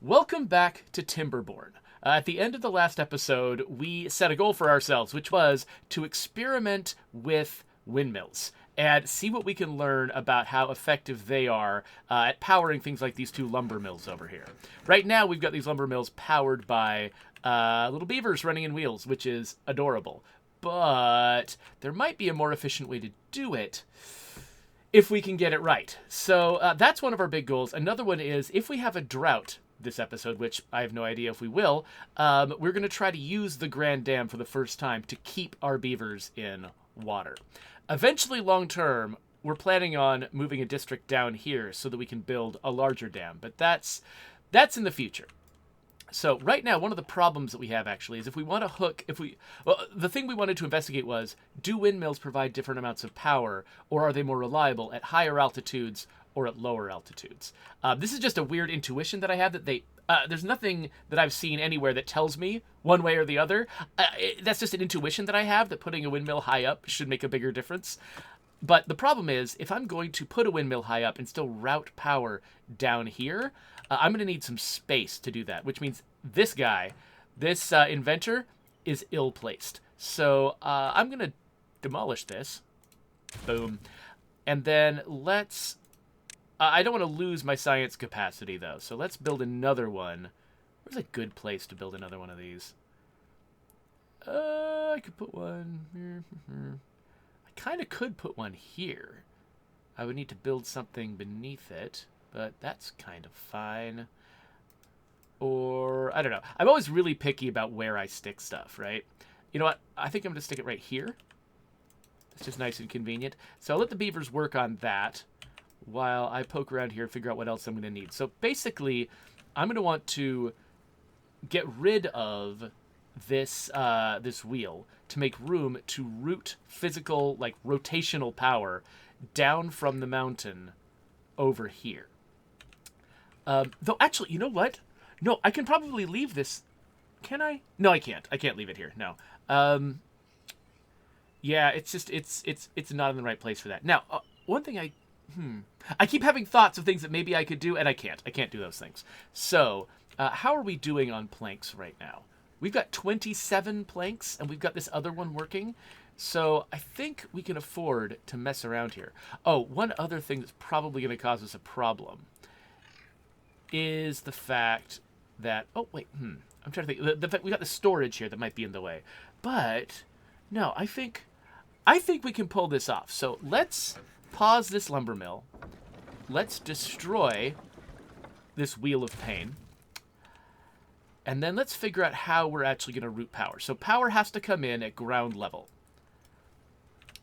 Welcome back to Timberborn. At the end of the last episode, we set a goal for ourselves, which was to experiment with windmills and see what we can learn about how effective they are at powering things like these two lumber mills over here. Right now, we've got these lumber mills powered by little beavers running in wheels, which is adorable. But there might be a more efficient way to do it if we can get it right. So that's one of our big goals. Another one is if we have a drought this episode, which I have no idea if we will, we're going to try to use the Grand Dam for the first time to keep our beavers in water. Eventually, long term, we're planning on moving a district down here so that we can build a larger dam, but that's in the future. So right now, one of the problems that we have actually is if we want to hook, the thing we wanted to investigate was, do windmills provide different amounts of power, or are they more reliable at higher altitudes or at lower altitudes? This is just a weird intuition that I have that there's nothing that I've seen anywhere that tells me one way or the other. That's just an intuition that I have that putting a windmill high up should make a bigger difference. But the problem is, if I'm going to put a windmill high up and still route power down here, I'm going to need some space to do that, which means this guy, this inventor, is ill-placed. So I'm going to demolish this. Boom. And then let's... I don't want to lose my science capacity, though, so let's build another one. Where's a good place to build another one of these? I could put one here. I kind of could put one here. I would need to build something beneath it, but that's kind of fine. Or, I don't know. I'm always really picky about where I stick stuff, right? You know what? I think I'm going to stick it right here. It's just nice and convenient. So I'll let the beavers work on that while I poke around here and figure out what else I'm going to need. So basically, I'm going to want to get rid of this this wheel to make room to route physical, like, rotational power down from the mountain over here. Though, actually, you know what? No, I can probably leave this. Can I? No, I can't. I can't leave it here. No. Yeah, it's just, it's not in the right place for that. Now, one thing I keep having thoughts of things that maybe I could do, and I can't. I can't do those things. So, how are we doing on planks right now? We've got 27 planks, and we've got this other one working. So, I think we can afford to mess around here. Oh, one other thing that's probably going to cause us a problem is the fact that... Oh, wait, I'm trying to think. The fact we got the storage here that might be in the way. But, no, I think we can pull this off. So, let's pause this lumber mill. Let's destroy this wheel of pain. And then let's figure out how we're actually going to route power. So power has to come in at ground level.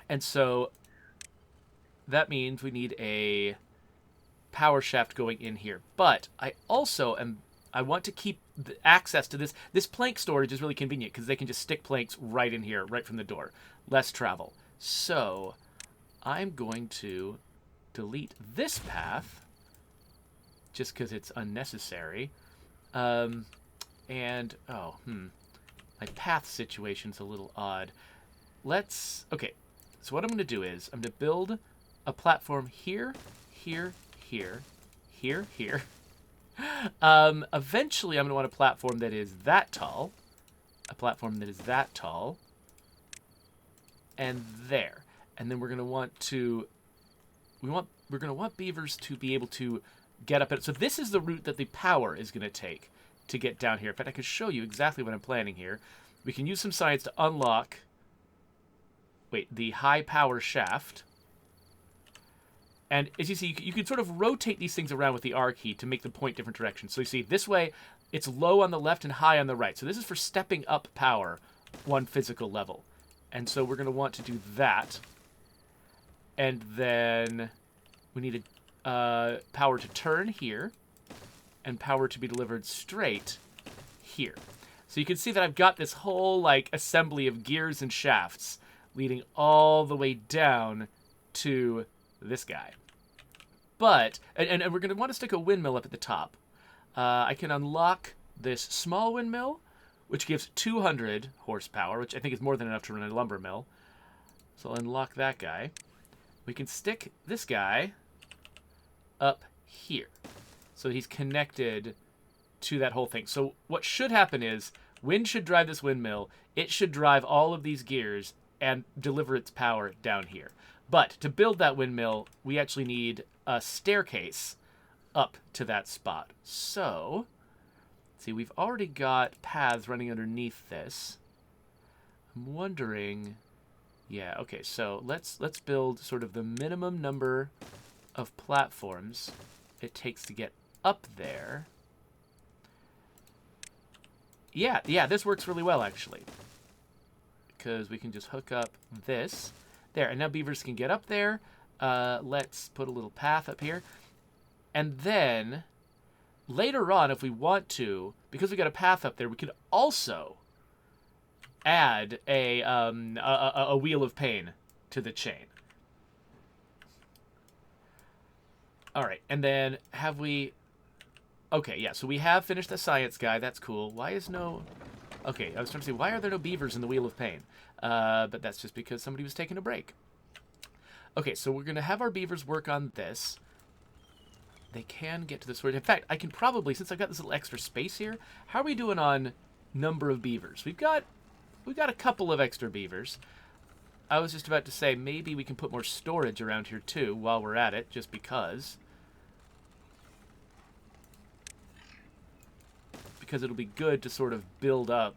And so that means we need a power shaft going in here. But I also I want to keep the access to this. This plank storage is really convenient because they can just stick planks right in here, right from the door. Less travel. So I'm going to delete this path just because it's unnecessary. My path situation's a little odd. Okay, so what I'm going to do is I'm going to build a platform here, here, here, here, here. Eventually I'm going to want a platform that is that tall, a platform that is that tall, and there. And then we're going to want to, we're going to want beavers to be able to get up it. So this is the route that the power is going to take to get down here. In fact, I could show you exactly what I'm planning here. We can use some science to unlock, the high power shaft. And as you see, you can sort of rotate these things around with the R key to make them point different directions. So you see, this way, it's low on the left and high on the right. So this is for stepping up power one physical level. And so we're going to want to do that. And then we need power to turn here and power to be delivered straight here. So you can see that I've got this whole assembly of gears and shafts leading all the way down to this guy. But, and we're going to want to stick a windmill up at the top. I can unlock this small windmill, which gives 200 horsepower, which I think is more than enough to run a lumber mill. So I'll unlock that guy. We can stick this guy up here. So he's connected to that whole thing. So what should happen is wind should drive this windmill. It should drive all of these gears and deliver its power down here. But to build that windmill, we actually need a staircase up to that spot. So, see, we've already got paths running underneath this. I'm wondering, yeah, okay, so let's build sort of the minimum number of platforms it takes to get up there. Yeah, this works really well, actually. Because we can just hook up this. There, and now beavers can get up there. Let's put a little path up here. And then, later on, if we want to, because we got a path up there, we could also add a wheel of pain to the chain. All right, and then have we... Okay, yeah, so we have finished the science guy. That's cool. Why is no... Okay, I was trying to say, why are there no beavers in the Wheel of Pain? But that's just because somebody was taking a break. Okay, so we're going to have our beavers work on this. They can get to the sword. In fact, I can probably, since I've got this little extra space here, how are we doing on number of beavers? We've got a couple of extra beavers. I was just about to say, maybe we can put more storage around here, too, while we're at it, just because. Because it'll be good to sort of build up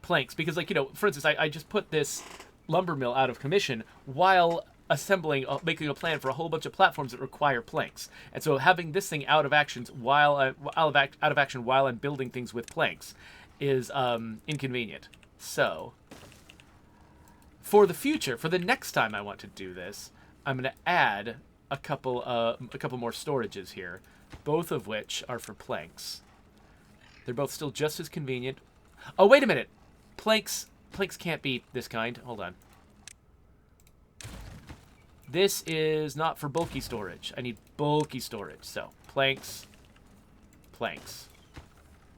planks. Because, like, you know, for instance, I just put this lumber mill out of commission while assembling, making a plan for a whole bunch of platforms that require planks. And so having this thing out of action while I'm building things with planks is inconvenient. So, for the future, for the next time I want to do this, I'm going to add a couple more storages here, both of which are for planks. They're both still just as convenient. Oh, wait a minute. Planks can't be this kind. Hold on. This is not for bulky storage. I need bulky storage. So, planks.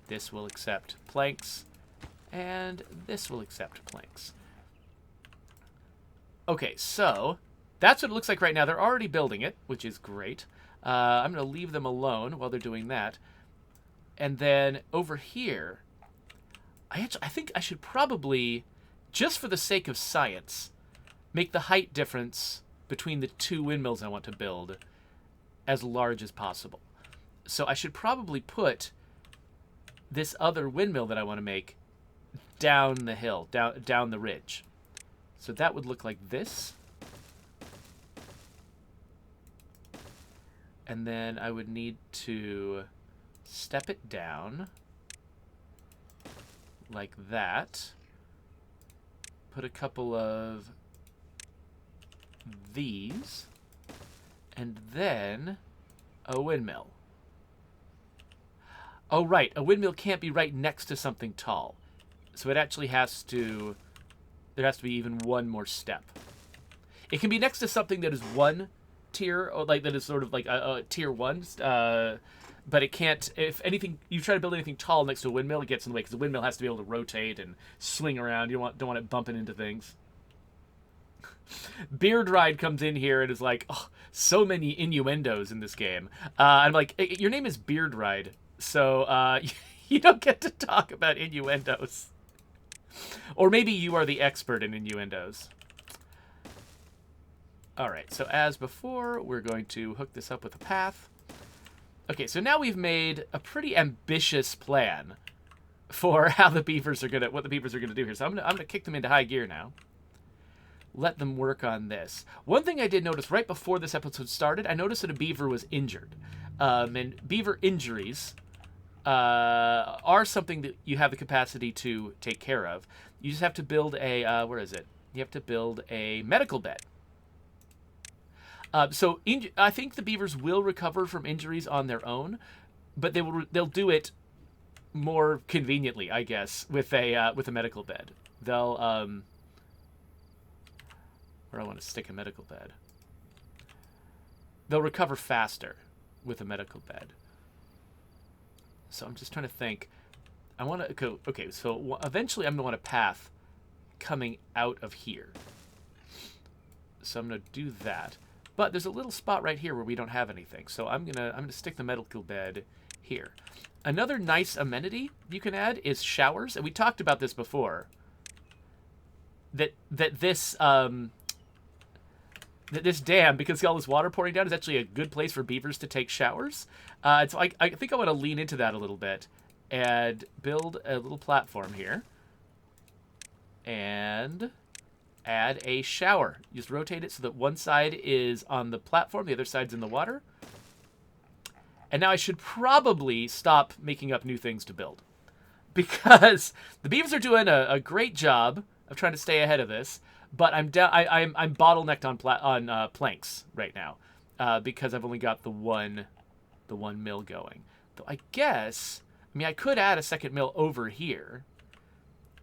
This will accept planks. And this will accept planks. Okay, so that's what it looks like right now. They're already building it, which is great. I'm going to leave them alone while they're doing that. And then over here, I think I should probably, just for the sake of science, make the height difference between the two windmills I want to build as large as possible. So I should probably put this other windmill that I want to make down the hill, down the ridge. So that would look like this. And then I would need to step it down like that. Put a couple of these. And then a windmill. Oh, right. A windmill can't be right next to something tall. So it actually has to... There has to be even one more step. It can be next to something that is one tier, or like that is sort of like a tier 1, but it can't. If anything, you try to build anything tall next to a windmill, it gets in the way because the windmill has to be able to rotate and swing around. You don't want it bumping into things. Beard Ride comes in here and is like, oh, so many innuendos in this game. I'm like, your name is Beard Ride, so you don't get to talk about innuendos. Or maybe you are the expert in innuendos. Alright, so as before, we're going to hook this up with a path. Okay, so now we've made a pretty ambitious plan for how the beavers are what the beavers are gonna do here. So I'm gonna kick them into high gear now. Let them work on this. One thing I did notice right before this episode started, I noticed that a beaver was injured. And beaver injuries are something that you have the capacity to take care of. You just have to build a, where is it? You have to build a medical bed. So I think the beavers will recover from injuries on their own, but they'll do it more conveniently, I guess, with a medical bed. They'll where I want to stick a medical bed. They'll recover faster with a medical bed. So I'm just trying to think. I want to go. Okay, so eventually I'm going to want a path coming out of here. So I'm going to do that. But there's a little spot right here where we don't have anything. So I'm gonna stick the medical bed here. Another nice amenity you can add is showers, and we talked about this before. That this dam, because all this water pouring down, is actually a good place for beavers to take showers. And so I think I want to lean into that a little bit and build a little platform here and add a shower. Just rotate it so that one side is on the platform, the other side's in the water. And now I should probably stop making up new things to build, because the beavers are doing a great job of trying to stay ahead of this. But I'm bottlenecked on planks right now because I've only got the one mill going. Though I guess, I mean, I could add a second mill over here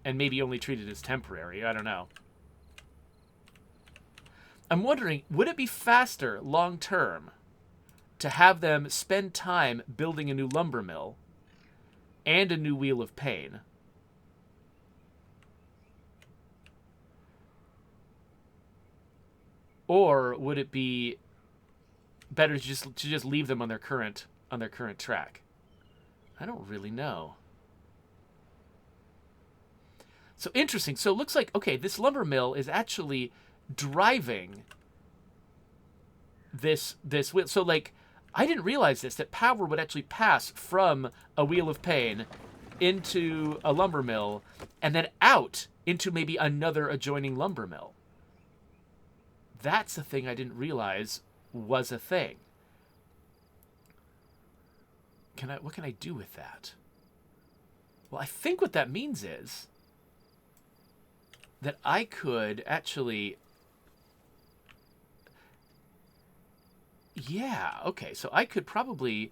and maybe only treat it as temporary. I don't know. I'm wondering, would it be faster long term to have them spend time building a new lumber mill and a new wheel of pain? Or would it be better to just leave them on their current track? I don't really know. So interesting. So it looks like, okay, this lumber mill is actually driving this wheel. So like, I didn't realize this, that power would actually pass from a wheel of pain into a lumber mill and then out into maybe another adjoining lumber mill. That's a thing I didn't realize was a thing. What can I do with that? Well, I think what that means is that I could actually... Yeah, okay, so I could probably...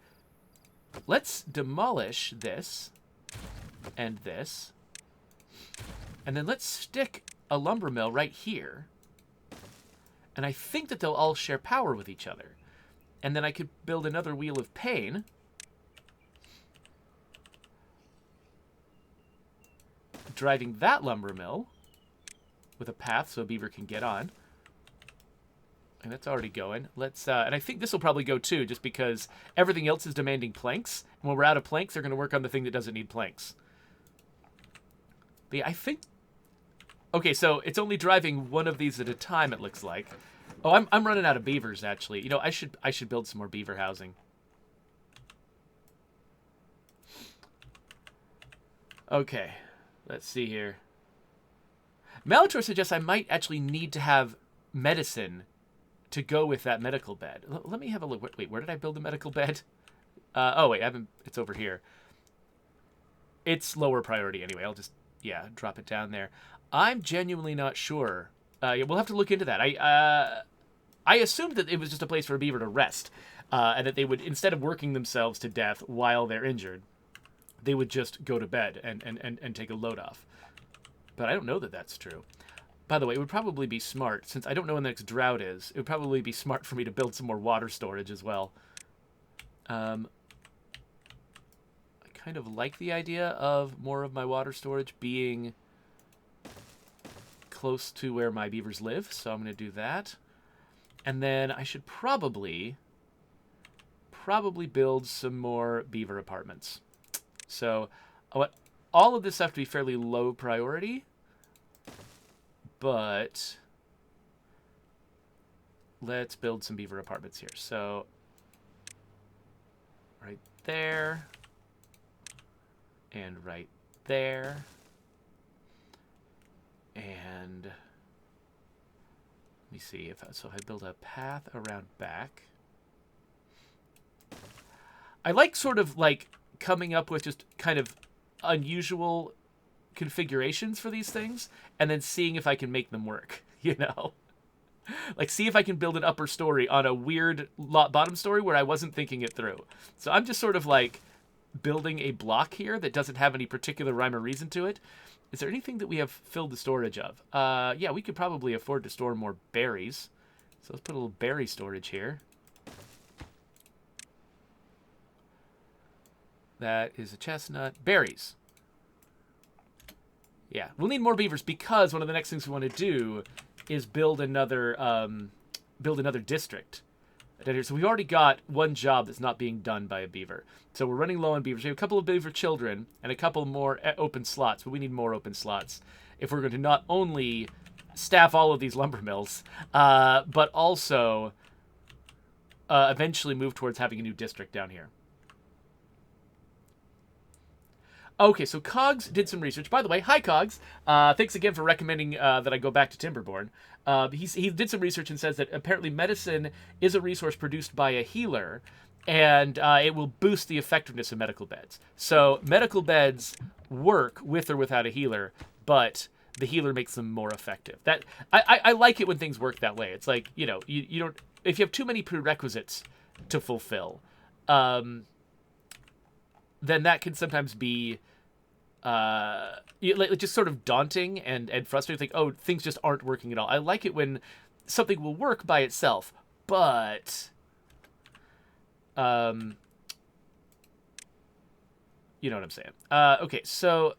Let's demolish this and this. And then let's stick a lumber mill right here. And I think that they'll all share power with each other. And then I could build another wheel of pain. Driving that lumber mill with a path so a beaver can get on. And that's already going. Let's and I think this will probably go too, just because everything else is demanding planks. And when we're out of planks, they're going to work on the thing that doesn't need planks. But yeah, I think... Okay, so it's only driving one of these at a time, it looks like. Oh, I'm running out of beavers, actually. You know, I should build some more beaver housing. Okay, let's see here. Malator suggests I might actually need to have medicine to go with that medical bed. Let me have a look. Wait, where did I build the medical bed? Oh, wait, it's over here. It's lower priority anyway. I'll just, yeah, drop it down there. I'm genuinely not sure. Yeah, we'll have to look into that. I assumed that it was just a place for a beaver to rest, and that they would, instead of working themselves to death while they're injured, they would just go to bed and take a load off. But I don't know that that's true. By the way, it would probably be smart, since I don't know when the next drought is, it would probably be smart for me to build some more water storage as well. I kind of like the idea of more of my water storage being close to where my beavers live, so I'm going to do that. And then I should probably build some more beaver apartments. So all of this have to be fairly low priority, but let's build some beaver apartments here. So right there and right there. And let me see if I build a path around back. I like sort of like coming up with just kind of unusual configurations for these things and then seeing if I can make them work, you know? Like, see if I can build an upper story on a weird bottom story where I wasn't thinking it through. So I'm just sort of like building a block here that doesn't have any particular rhyme or reason to it. Is there anything that we have filled the storage of? Yeah, we could probably afford to store more berries. So let's put a little berry storage here. That is a chestnut. Berries. Yeah, we'll need more beavers because one of the next things we want to do is build another build another district down here. So we've already got one job that's not being done by a beaver. So we're running low on beavers. We have a couple of beaver children and a couple more open slots, but we need more open slots if we're going to not only staff all of these lumber mills, but also eventually move towards having a new district down here. Okay, so Cogs did some research. By the way, hi Cogs. Thanks again for recommending that I go back to Timberborn. He did some research and says that apparently medicine is a resource produced by a healer, and it will boost the effectiveness of medical beds. So medical beds work with or without a healer, but the healer makes them more effective. That I like it when things work that way. It's like, you know, you don't, if you have too many prerequisites to fulfill, then that can sometimes be just sort of daunting and frustrating. Like, oh, things just aren't working at all. I like it when something will work by itself, but you know what I'm saying. Okay, so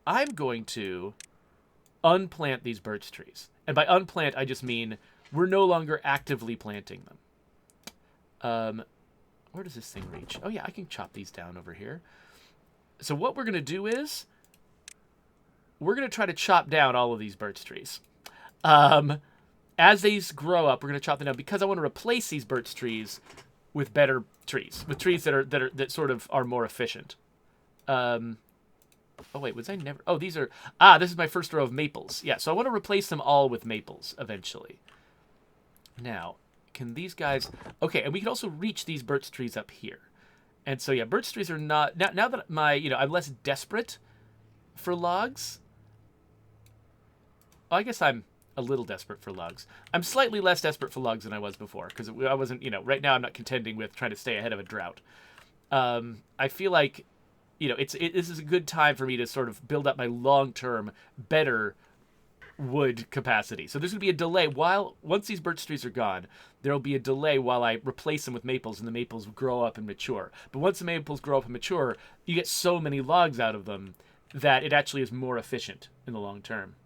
I'm going to unplant these birch trees. And by unplant, I just mean we're no longer actively planting them. Where does this thing reach? Oh, yeah, I can chop these down over here. So what we're going to do is we're going to try to chop down all of these birch trees. As these grow up, we're going to chop them down because I want to replace these birch trees with better trees, with trees that sort of are more efficient. Oh, wait, was I never... Oh, these are... this is my first row of maples. Yeah, so I want to replace them all with maples eventually. Now, can these guys... Okay, and we can also reach these birch trees up here. And so, yeah, birch trees are not... Now that I'm less desperate for logs... I guess I'm a little desperate for logs. I'm slightly less desperate for logs than I was before, because I wasn't, right now I'm not contending with trying to stay ahead of a drought. I feel like, this is a good time for me to sort of build up my long-term, better wood capacity. So there's going to be a delay once these birch trees are gone, there'll be a delay while I replace them with maples and the maples grow up and mature. But once the maples grow up and mature, you get so many logs out of them that it actually is more efficient in the long term.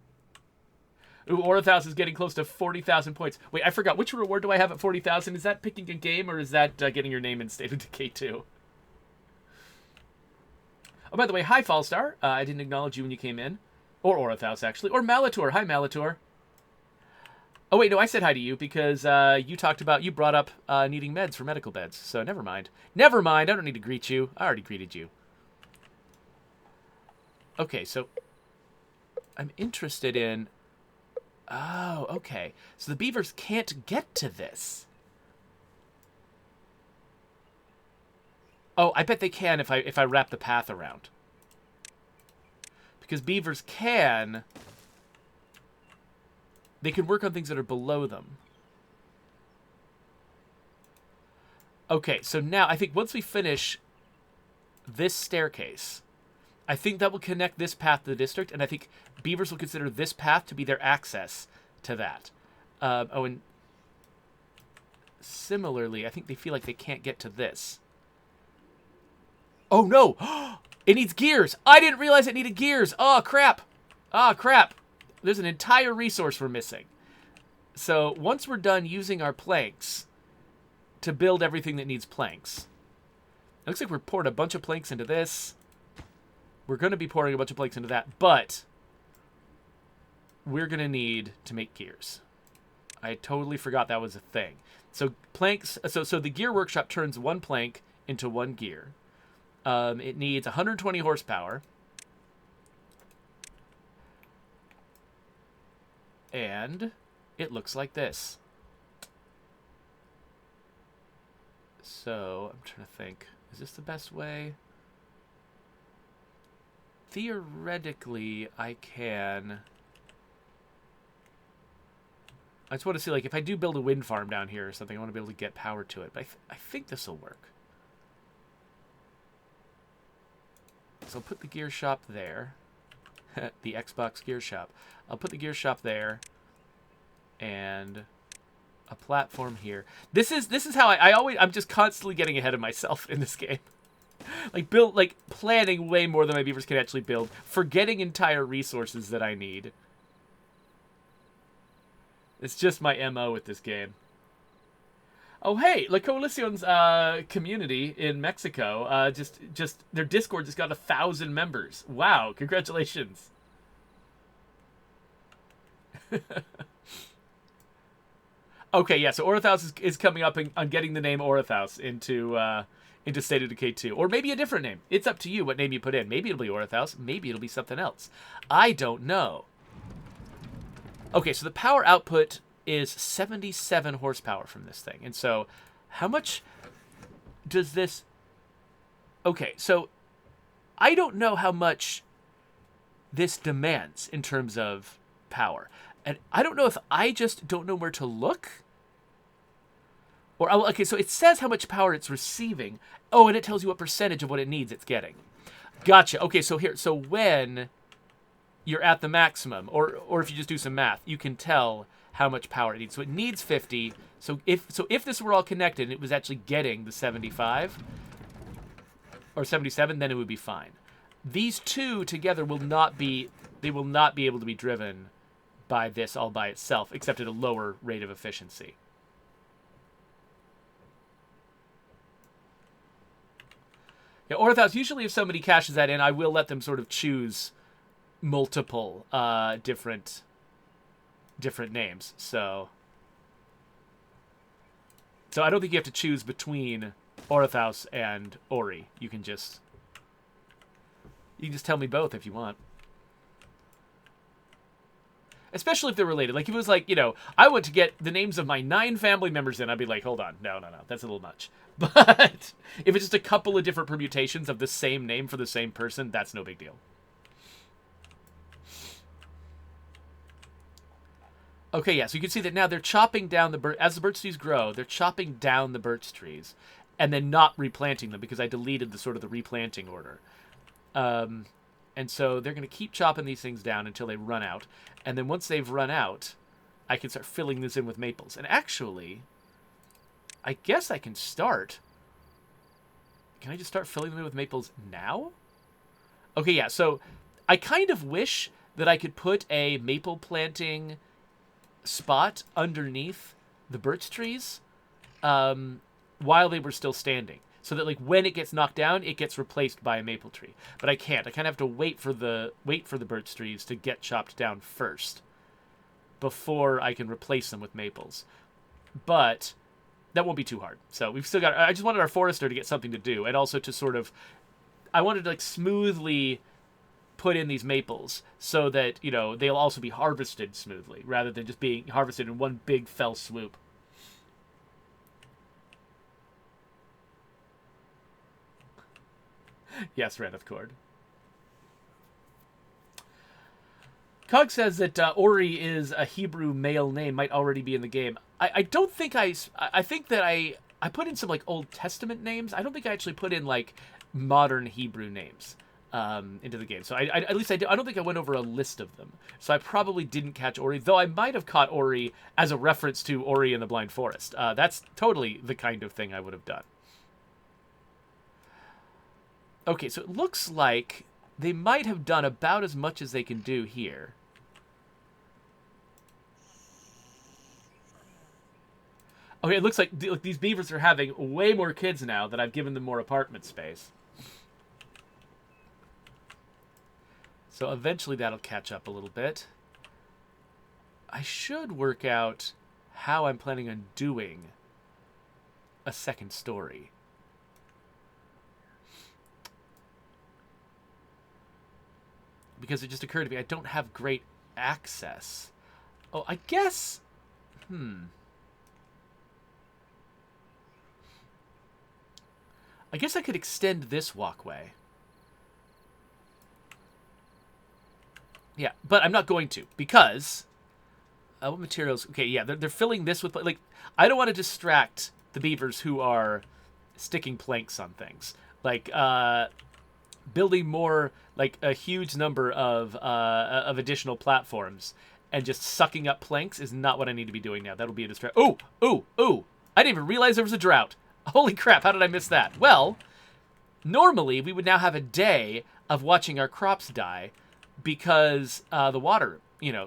Ooh, Orthouse is getting close to 40,000 points. Wait, I forgot. Which reward do I have at 40,000? Is that picking a game or is that getting your name in State of Decay 2? Oh, by the way, hi, Fallstar. I didn't acknowledge you when you came in. Or Orthouse, actually. Or Malator. Hi, Malator. Oh, wait, no, I said hi to you because you brought up needing meds for medical beds. So never mind. Never mind. I don't need to greet you. I already greeted you. Okay, so I'm interested in... Oh, okay. So the beavers can't get to this. Oh, I bet they can if I wrap the path around. Because beavers can... They can work on things that are below them. Okay, so now I think once we finish this staircase, I think that will connect this path to the district, and I think beavers will consider this path to be their access to that. And similarly, I think they feel like they can't get to this. Oh, no! It needs gears! I didn't realize it needed gears! Oh, crap! Oh, crap! There's an entire resource we're missing. So, once we're done using our planks to build everything that needs planks, it looks like we're pouring a bunch of planks into this. We're going to be pouring a bunch of planks into that, but we're going to need to make gears. I totally forgot that was a thing. So planks. So the gear workshop turns one plank into one gear. It needs 120 horsepower. And it looks like this. So I'm trying to think. Is this the best way? Theoretically, I can... I just want to see, like, if I do build a wind farm down here or something, I want to be able to get power to it. But I think this will work. So I'll put the gear shop there. The Xbox gear shop. I'll put the gear shop there. And a platform here. This is how I'm just constantly getting ahead of myself in this game. Planning way more than my beavers can actually build. Forgetting entire resources that I need. It's just my MO with this game. Oh, hey, La Coalición's community in Mexico, just their Discord just got 1,000 members. Wow, congratulations. Okay, yeah, so Orathouse is coming up on getting the name Orathouse into State of Decay 2. Or maybe a different name. It's up to you what name you put in. Maybe it'll be Orathouse. Maybe it'll be something else. I don't know. Okay, so the power output is 77 horsepower from this thing. And so how much does this... Okay, so I don't know how much this demands in terms of power. And I don't know if I just don't know where to look. Or, okay, so it says how much power it's receiving. Oh, and it tells you what percentage of what it needs it's getting. Gotcha. Okay, so here, so when you're at the maximum, or if you just do some math, you can tell how much power it needs. So it needs 50. So if this were all connected and it was actually getting the 75 or 77, then it would be fine. These two together will not be able to be driven by this all by itself, except at a lower rate of efficiency. Yeah, Orthouse, usually if somebody cashes that in, I will let them sort of choose multiple different names. So I don't think you have to choose between Orthouse and Ori. You can just tell me both if you want. Especially if they're related. Like, if it was like, I want to get the names of my 9 family members in, I'd be like, hold on. No. That's a little much. But if it's just a couple of different permutations of the same name for the same person, that's no big deal. Okay, yeah, so you can see that now they're chopping down as the birch trees grow, they're chopping down the birch trees and then not replanting them because I deleted the replanting order. And so they're going to keep chopping these things down until they run out. And then once they've run out, I can start filling this in with maples. And actually, I guess I can start. Can I just start filling them in with maples now? Okay, yeah, so I kind of wish that I could put a maple planting spot underneath the birch trees while they were still standing. So that, like, when it gets knocked down, it gets replaced by a maple tree. But I can't. I kind of have to wait for the birch trees to get chopped down first before I can replace them with maples. But that won't be too hard. So we've still got... I just wanted our forester to get something to do, and also to sort of... I wanted to, like, smoothly put in these maples so that, they'll also be harvested smoothly, rather than just being harvested in one big fell swoop. Yes, Raneth Cord. Cog says that Ori is a Hebrew male name, might already be in the game. I don't think I think that I put in some, like, Old Testament names. I don't think I actually put in, like, modern Hebrew names into the game. So at least I don't think I went over a list of them. So I probably didn't catch Ori, though I might have caught Ori as a reference to Ori and the Blind Forest. That's totally the kind of thing I would have done. Okay, so it looks like they might have done about as much as they can do here. Okay, it looks like these beavers are having way more kids now that I've given them more apartment space. So eventually that'll catch up a little bit. I should work out how I'm planning on doing a second story. Because it just occurred to me, I don't have great access. Oh, I guess... I guess I could extend this walkway. Yeah, but I'm not going to, because... what materials... Okay, yeah, they're filling this with... Like, I don't want to distract the beavers who are sticking planks on things. Like, building more, like, a huge number of additional platforms and just sucking up planks is not what I need to be doing now. That'll be a distraction. Ooh! I didn't even realize there was a drought. Holy crap, how did I miss that? Well, normally we would now have a day of watching our crops die because the water,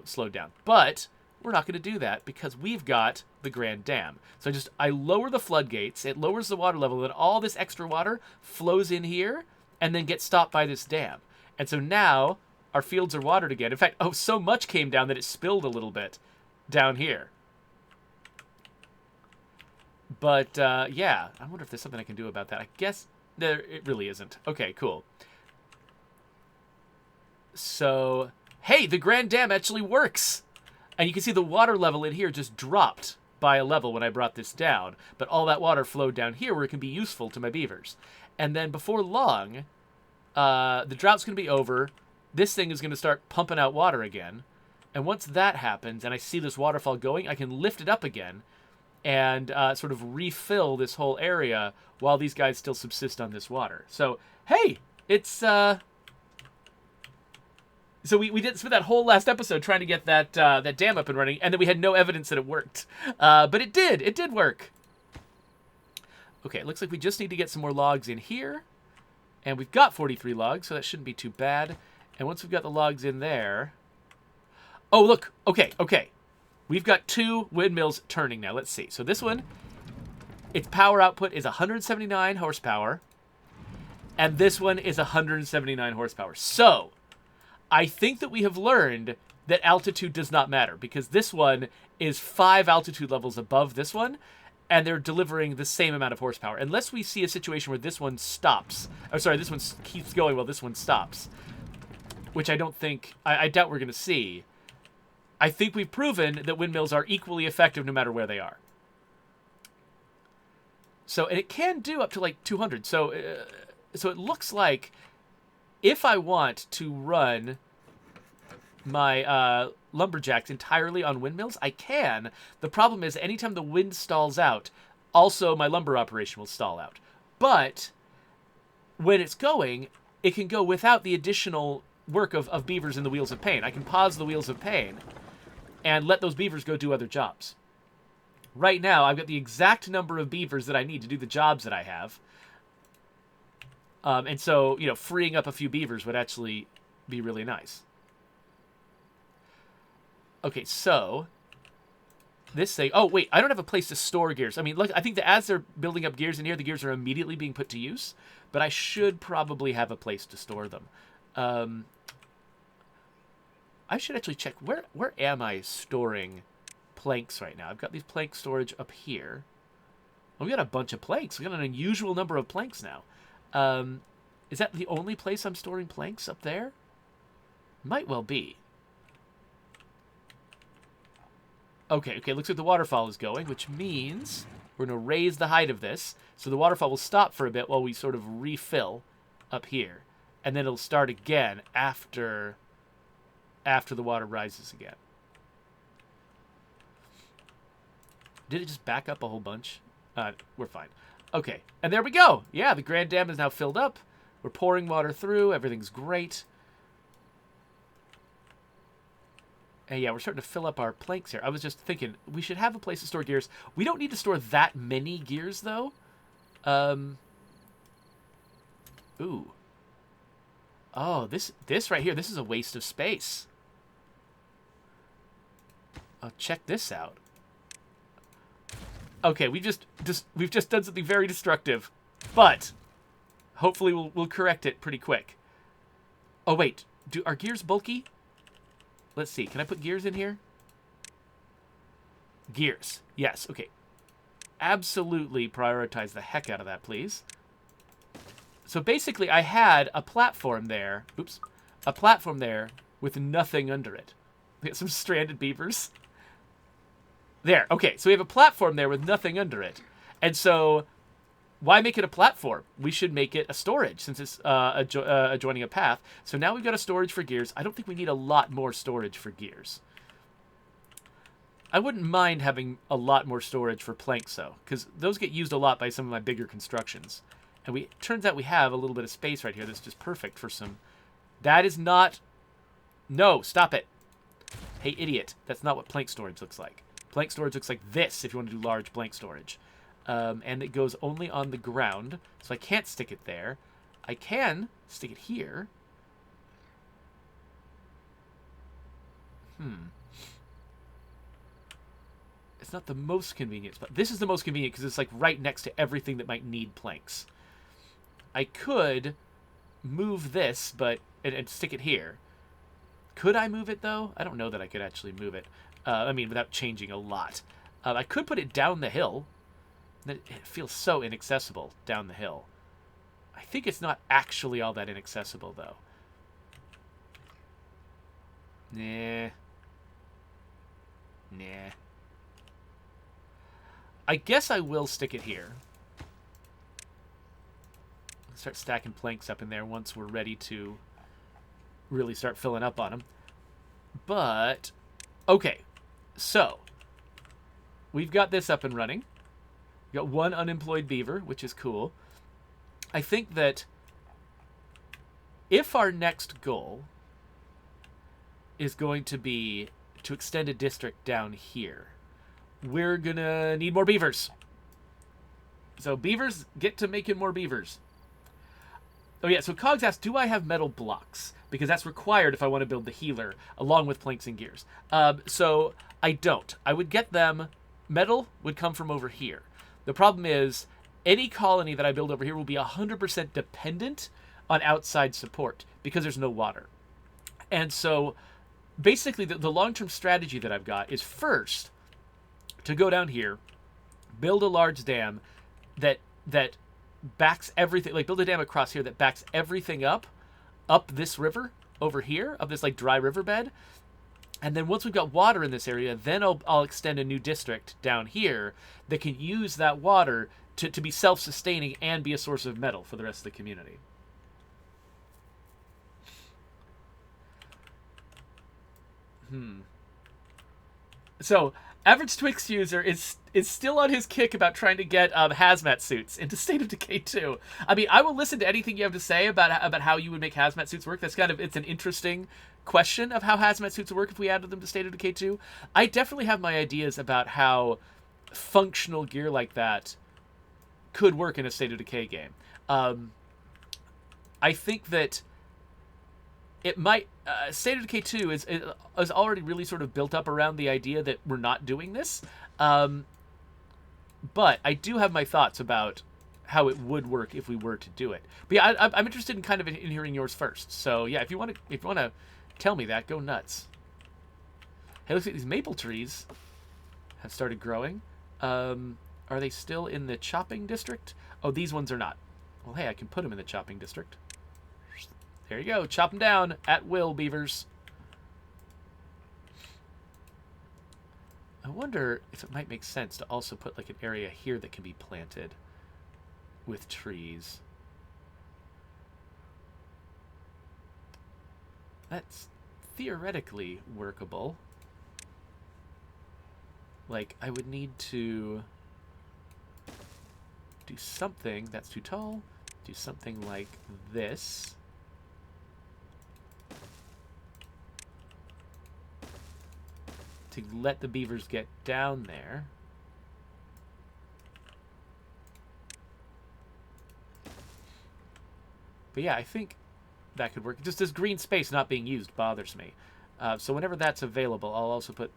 slowed down. But we're not going to do that because we've got the Grand Dam. So I lower the floodgates, it lowers the water level, and all this extra water flows in here and then gets stopped by this dam. And so now our fields are watered again. In fact, so much came down that it spilled a little bit down here. But, yeah, I wonder if there's something I can do about that. I guess it really isn't. Okay, cool. So, hey, the Grand Dam actually works. And you can see the water level in here just dropped by a level when I brought this down. But all that water flowed down here where it can be useful to my beavers. And then before long, the drought's going to be over. This thing is going to start pumping out water again. And once that happens, and I see this waterfall going, I can lift it up again and sort of refill this whole area while these guys still subsist on this water. So, hey, it's... So we did spend that whole last episode trying to get that dam up and running, and then we had no evidence that it worked. But it did. It did work. Okay, it looks like we just need to get some more logs in here. And we've got 43 logs, so that shouldn't be too bad. And once we've got the logs in there... Oh, look. Okay. We've got 2 windmills turning now. Let's see. So this one, its power output is 179 horsepower. And this one is 179 horsepower. So, I think that we have learned that altitude does not matter. Because this one is 5 altitude levels above this one. And they're delivering the same amount of horsepower. Unless we see a situation where this one stops. Oh, sorry, this one keeps going while this one stops. Which I don't think... I doubt we're going to see. I think we've proven that windmills are equally effective no matter where they are. So, and it can do up to like 200. So it looks like if I want to run my lumberjacks entirely on windmills, I can. The problem is anytime the wind stalls out, also my lumber operation will stall out. But when it's going, it can go without the additional work of beavers in the Wheels of Pain. I can pause the Wheels of Pain and let those beavers go do other jobs. Right now, I've got the exact number of beavers that I need to do the jobs that I have. And so, freeing up a few beavers would actually be really nice. Okay, so this thing... Oh, wait, I don't have a place to store gears. I mean, look, I think that as they're building up gears in here, the gears are immediately being put to use. But I should probably have a place to store them. I should actually check. Where am I storing planks right now? I've got these plank storage up here. Oh, we got a bunch of planks. We got an unusual number of planks now. Is that the only place I'm storing planks up there? Might well be. Okay, looks like the waterfall is going, which means we're going to raise the height of this. So the waterfall will stop for a bit while we sort of refill up here. And then it'll start again after the water rises again. Did it just back up a whole bunch? We're fine. Okay, and there we go. Yeah, the Grand Dam is now filled up. We're pouring water through. Everything's great. And yeah, we're starting to fill up our planks here. I was just thinking, we should have a place to store gears. We don't need to store that many gears, though. Ooh. Oh, this right here, this is a waste of space. Oh, check this out. Okay, we've just done something very destructive, but hopefully we'll correct it pretty quick. Oh wait, are gears bulky? Let's see. Can I put gears in here? Gears. Yes. Okay. Absolutely prioritize the heck out of that, please. So basically, I had a platform there. Oops. A platform there with nothing under it. We got some stranded beavers. There. Okay. So we have a platform there with nothing under it. And so, why make it a platform? We should make it a storage since it's adjoining a path. So now we've got a storage for gears. I don't think we need a lot more storage for gears. I wouldn't mind having a lot more storage for planks, though, because those get used a lot by some of my bigger constructions. And turns out we have a little bit of space right here that's just perfect for some... That is not... No, stop it. Hey, idiot. That's not what plank storage looks like. Plank storage looks like this if you want to do large plank storage. And it goes only on the ground, so I can't stick it there. I can stick it here. It's not the most convenient spot. This is the most convenient because it's like right next to everything that might need planks. I could move this, but and stick it here. Could I move it, though? I don't know that I could actually move it. I mean, without changing a lot. I could put it down the hill. It feels so inaccessible down the hill. I think it's not actually all that inaccessible, though. Nah. I guess I will stick it here. Start stacking planks up in there once we're ready to really start filling up on them. But, okay. So, we've got this up and running. We've got one unemployed beaver, which is cool. I think that if our next goal is going to be to extend a district down here, we're gonna need more beavers. So beavers, get to making more beavers. Oh yeah, so Cogs asked, do I have metal blocks? Because that's required if I want to build the healer, along with planks and gears. So I don't. I would get them. Metal would come from over here. The problem is, any colony that I build over here will be 100% dependent on outside support, because there's no water. And so, basically, the long-term strategy that I've got is first to go down here, build a large dam that backs everything, like build a dam across here that backs everything up this river over here, up this like dry riverbed. And then once we've got water in this area, then I'll extend a new district down here that can use that water to be self-sustaining and be a source of metal for the rest of the community. So, average Twix user is still on his kick about trying to get hazmat suits into State of Decay 2. I mean, I will listen to anything you have to say about how you would make hazmat suits work. That's it's an interesting question of how hazmat suits would work if we added them to State of Decay 2. I definitely have my ideas about how functional gear like that could work in a State of Decay game. I think that it might... State of Decay 2 is already really sort of built up around the idea that we're not doing this. But I do have my thoughts about how it would work if we were to do it. But yeah, I'm interested in kind of in hearing yours first. So yeah, if you want to tell me that, go nuts. Hey, looks like these maple trees have started growing. Are they still in the chopping district? Oh, these ones are not. Well, hey, I can put them in the chopping district. There you go. Chop them down at will, beavers. I wonder if it might make sense to also put like an area here that can be planted with trees. That's theoretically workable. Like, I would need to do something that's too tall. Do something like this. To let the beavers get down there. But yeah, I think that could work. Just this green space not being used bothers me. So whenever that's available, I'll also put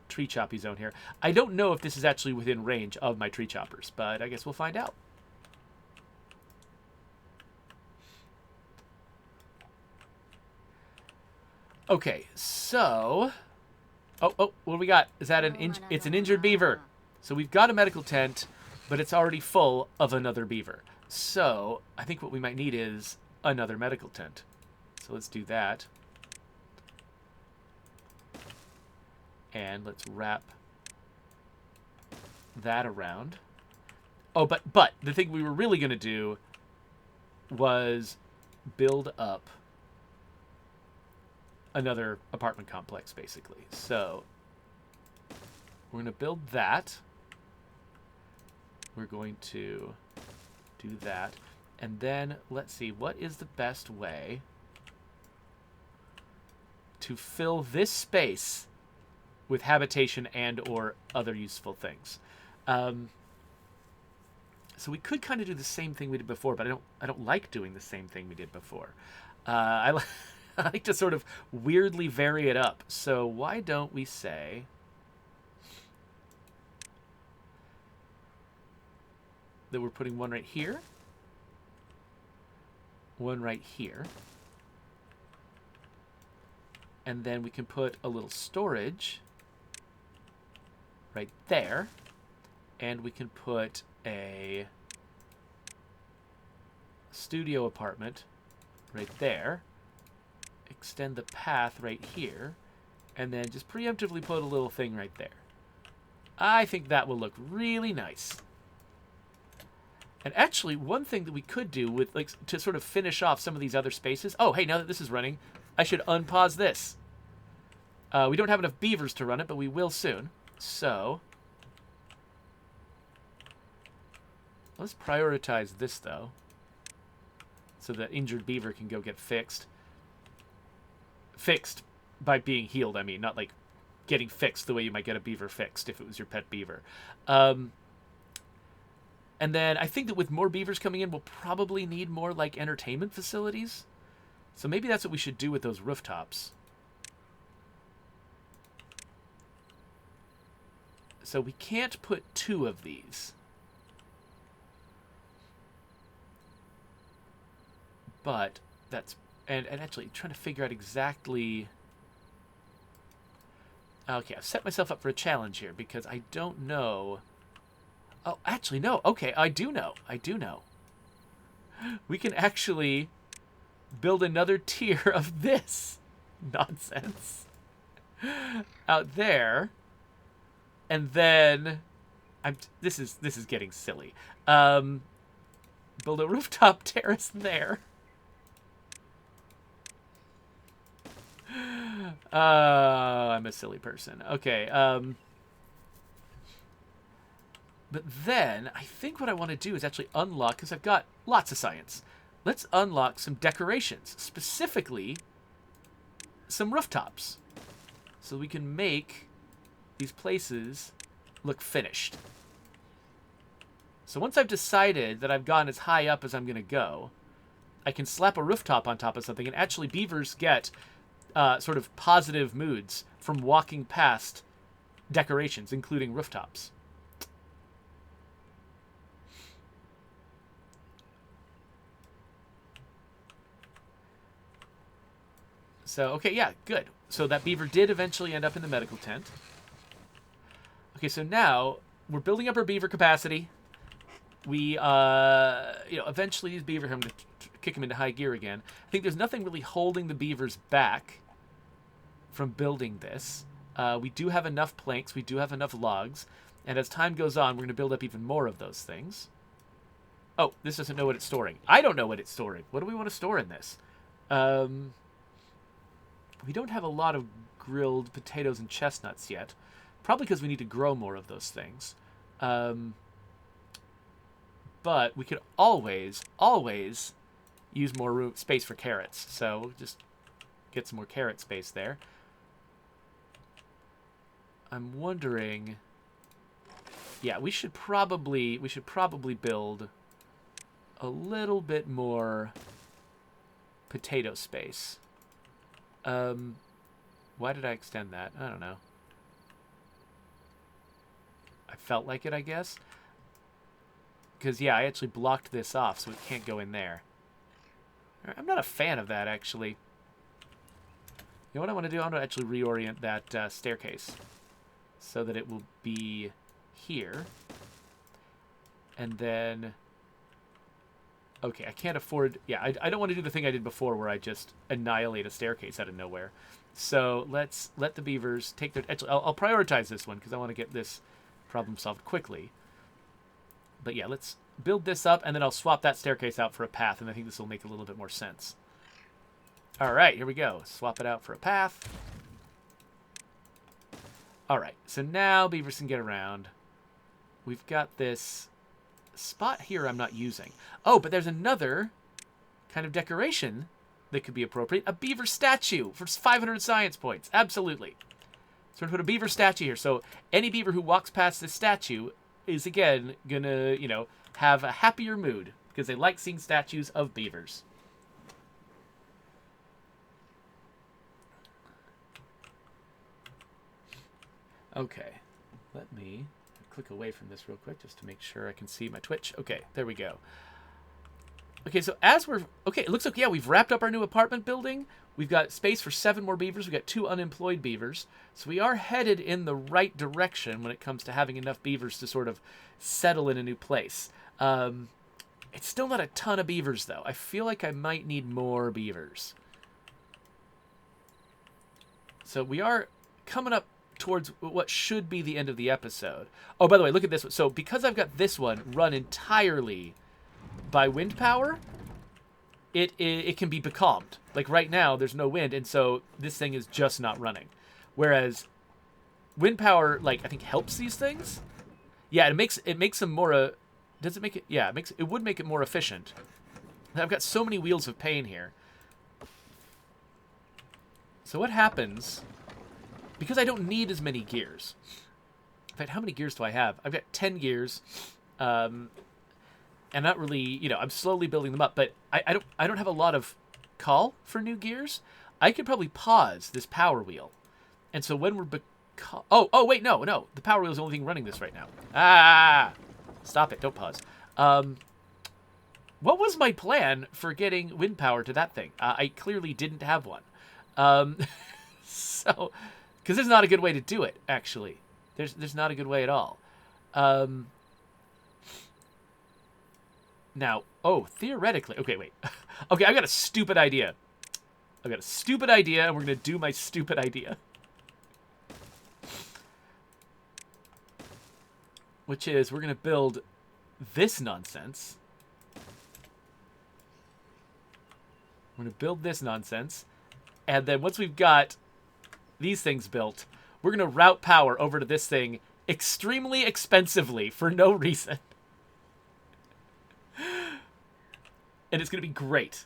tree choppy zone here. I don't know if this is actually within range of my tree choppers, but I guess we'll find out. Okay, so... Oh, what do we got? Is that it's an injured beaver. So we've got a medical tent, but it's already full of another beaver. So I think what we might need is another medical tent. So let's do that. And let's wrap that around. Oh, but the thing we were really going to do was build up another apartment complex, basically. So we're going to build that. We're going to do that. And then let's see, what is the best way to fill this space with habitation and or other useful things? So we could kind of do the same thing we did before, but I don't like doing the same thing we did before. I like to sort of weirdly vary it up. So why don't we say... that we're putting one right here. One right here. And then we can put a little storage right there. And we can put a studio apartment right there. Extend the path right here. And then just preemptively put a little thing right there. I think that will look really nice. And actually, one thing that we could do with, like, to sort of finish off some of these other spaces. Oh, hey, now that this is running, I should unpause this. We don't have enough beavers to run it, but we will soon. So let's prioritize this, though, so that injured beaver can go get fixed. Fixed by being healed, I mean, not like getting fixed the way you might get a beaver fixed if it was your pet beaver. And then I think that with more beavers coming in, we'll probably need more, like, entertainment facilities. So maybe that's what we should do with those rooftops. So we can't put 2 of these. But that's... And actually, trying to figure out exactly... Okay, I've set myself up for a challenge here because I don't know... Oh, actually, no. Okay, I do know. I do know. We can actually build another tier of this nonsense out there. And then... This is getting silly. Build a rooftop terrace there. I'm a silly person. Okay, but then, I think what I want to do is actually unlock, because I've got lots of science. Let's unlock some decorations, specifically some rooftops. So we can make these places look finished. So once I've decided that I've gone as high up as I'm going to go, I can slap a rooftop on top of something, and actually beavers get sort of positive moods from walking past decorations, including rooftops. So, okay, yeah, good. So that beaver did eventually end up in the medical tent. Okay, so now we're building up our beaver capacity. We, eventually these beavers, I'm going to kick them into high gear again. I think there's nothing really holding the beavers back from building this. We do have enough planks. We do have enough logs. And as time goes on, we're going to build up even more of those things. Oh, this doesn't know what it's storing. I don't know what it's storing. What do we want to store in this? We don't have a lot of grilled potatoes and chestnuts yet. Probably because we need to grow more of those things. But we could always use more space for carrots. So we'll just get some more carrot space there. I'm wondering... Yeah, we should probably build a little bit more potato space. Why did I extend that? I don't know. I felt like it, I guess. Because, yeah, I actually blocked this off, so it can't go in there. I'm not a fan of that, actually. You know what I want to do? I want to actually reorient that staircase so that it will be here. And then... Okay, I can't afford... Yeah, I don't want to do the thing I did before where I just annihilate a staircase out of nowhere. So let's let the beavers take their... Actually, I'll prioritize this one because I want to get this problem solved quickly. But yeah, let's build this up, and then I'll swap that staircase out for a path, and I think this will make a little bit more sense. All right, here we go. Swap it out for a path. All right, so now beavers can get around. We've got this spot here I'm not using. Oh, but there's another kind of decoration that could be appropriate. A beaver statue for 500 science points. Absolutely. So we're going to put a beaver statue here. So any beaver who walks past this statue is, again, going to, have a happier mood because they like seeing statues of beavers. Okay. Let me click away from this real quick just to make sure I can see my Twitch. Okay, there we go. Okay, so as we're... Okay, it looks like, yeah, we've wrapped up our new apartment building. We've got space for 7 more beavers. We've got 2 unemployed beavers. So we are headed in the right direction when it comes to having enough beavers to sort of settle in a new place. It's still not a ton of beavers, though. I feel like I might need more beavers. So we are coming up towards what should be the end of the episode. Oh, by the way, look at this one. So because I've got this one run entirely by wind power, it can be becalmed. Like right now, there's no wind, and so this thing is just not running. Whereas wind power, like, I think helps these things. Yeah, it makes them more. Does it make it? Yeah, it would make it more efficient. I've got so many wheels of pain here. So what happens? Because I don't need as many gears. In fact, how many gears do I have? I've got 10 gears. And not really, you know, I'm slowly building them up, but I don't have a lot of call for new gears. I could probably pause this power wheel. And so when we're oh wait, no. The power wheel is the only thing running this right now. Ah! Stop it, don't pause. What was my plan for getting wind power to that thing? I clearly didn't have one. So, because there's not a good way to do it, actually. There's not a good way at all. Now, oh, theoretically... Okay, wait. Okay, I've got a stupid idea. And we're going to do my stupid idea. Which is, we're going to build this nonsense. And then once we've got these things built, we're going to route power over to this thing extremely expensively for no reason. And it's going to be great.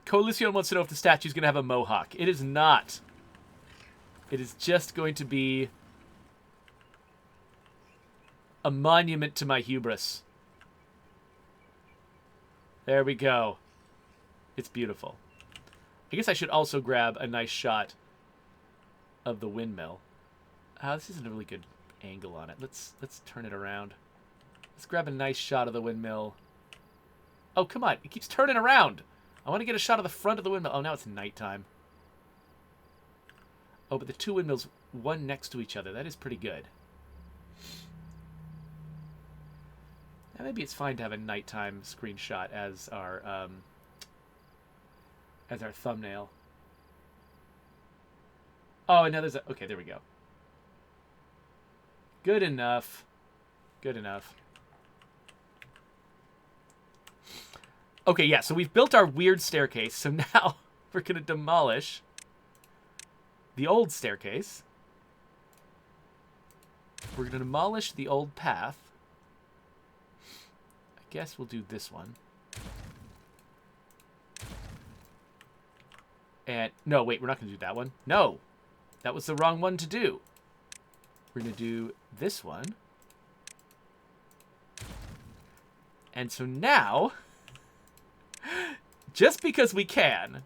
Coalition wants to know if the statue's going to have a mohawk. It is not. It is just going to be a monument to my hubris. There we go. It's beautiful. I guess I should also grab a nice shot of the windmill. This isn't a really good angle on it. Let's turn it around. Let's grab a nice shot of the windmill. Oh, come on. It keeps turning around. I want to get a shot of the front of the windmill. Oh, now it's nighttime. Oh, but the 2 windmills, one next to each other. That is pretty good. Now, maybe it's fine to have a nighttime screenshot as our thumbnail. Oh, and now there's a... Okay, there we go. Good enough. Good enough. Okay, yeah, so we've built our weird staircase, so now we're going to demolish the old staircase. We're going to demolish the old path. I guess we'll do this one. And, no, wait, we're not going to do that one. No, that was the wrong one to do. We're going to do this one. And so now... Just because we can,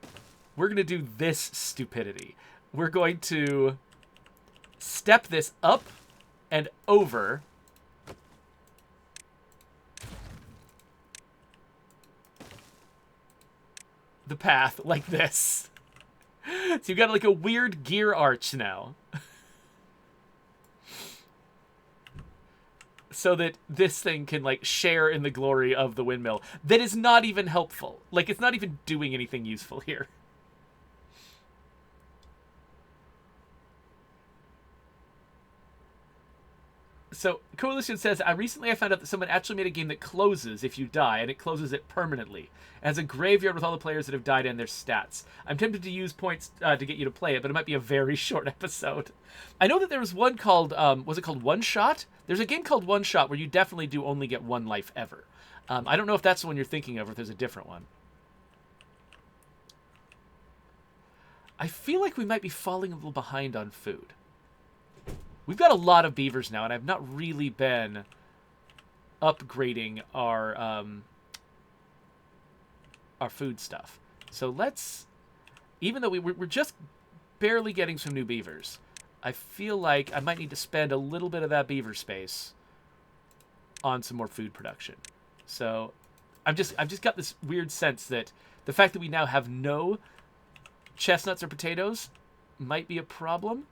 we're going to do this stupidity. We're going to step this up and over the path like this. So you've got like a weird gear arch now. So that this thing can, like, share in the glory of the windmill. That is not even helpful. Like, it's not even doing anything useful here. So, Coalition says, recently I found out that someone actually made a game that closes if you die, and it closes it permanently. It has a graveyard with all the players that have died and their stats. I'm tempted to use points to get you to play it, but it might be a very short episode. I know that there was one called, was it called One Shot? There's a game called One Shot where you definitely do only get one life ever. I don't know if that's the one you're thinking of or if there's a different one. I feel like we might be falling a little behind on food. We've got a lot of beavers now, and I've not really been upgrading our food stuff. So let's, even though we're just barely getting some new beavers, I feel like I might need to spend a little bit of that beaver space on some more food production. So I've just got this weird sense that the fact that we now have no chestnuts or potatoes might be a problem.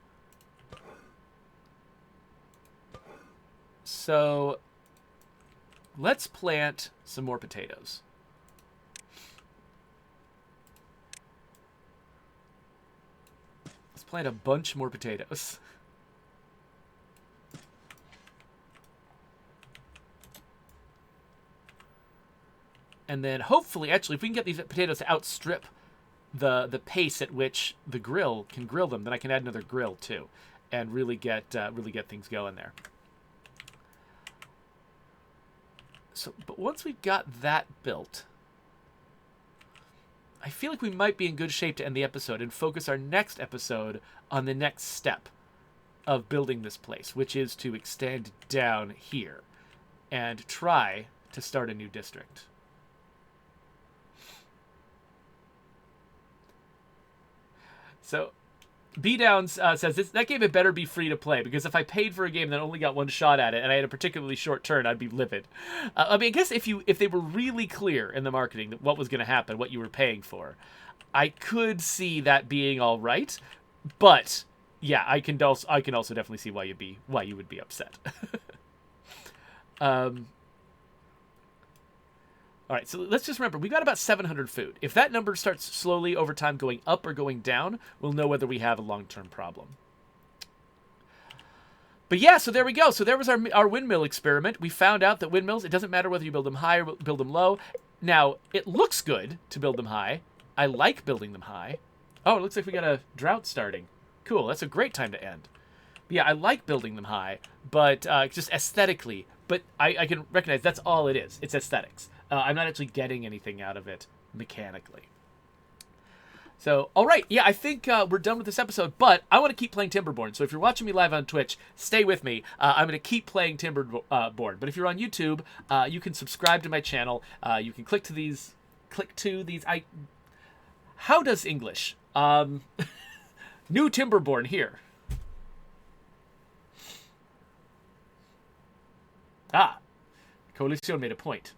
So let's plant some more potatoes. Let's plant a bunch more potatoes. And then hopefully, actually, if we can get these potatoes to outstrip the pace at which the grill can grill them, then I can add another grill too, and really get things going there. So, but once we've got that built, I feel like we might be in good shape to end the episode and focus our next episode on the next step of building this place, which is to extend down here and try to start a new district. So, B-Downs says, that game had better be free to play, because if I paid for a game that only got one shot at it and I had a particularly short turn, I'd be livid. I mean, I guess if they were really clear in the marketing that what was going to happen, what you were paying for, I could see that being all right. But yeah, I can also definitely see why you would be upset. All right, so let's just remember, we got about 700 food. If that number starts slowly over time going up or going down, we'll know whether we have a long-term problem. But yeah, so there we go. So there was our windmill experiment. We found out that windmills, it doesn't matter whether you build them high or build them low. Now, it looks good to build them high. I like building them high. Oh, it looks like we got a drought starting. Cool, that's a great time to end. But yeah, I like building them high, but just aesthetically. But I can recognize that's all it is. It's aesthetics. I'm not actually getting anything out of it mechanically. So, all right. Yeah, I think we're done with this episode, but I want to keep playing Timberborn. So if you're watching me live on Twitch, stay with me. I'm going to keep playing Timberborn. But if you're on YouTube, you can subscribe to my channel. You can click to these. How does English? New Timberborn here. Coalition made a point.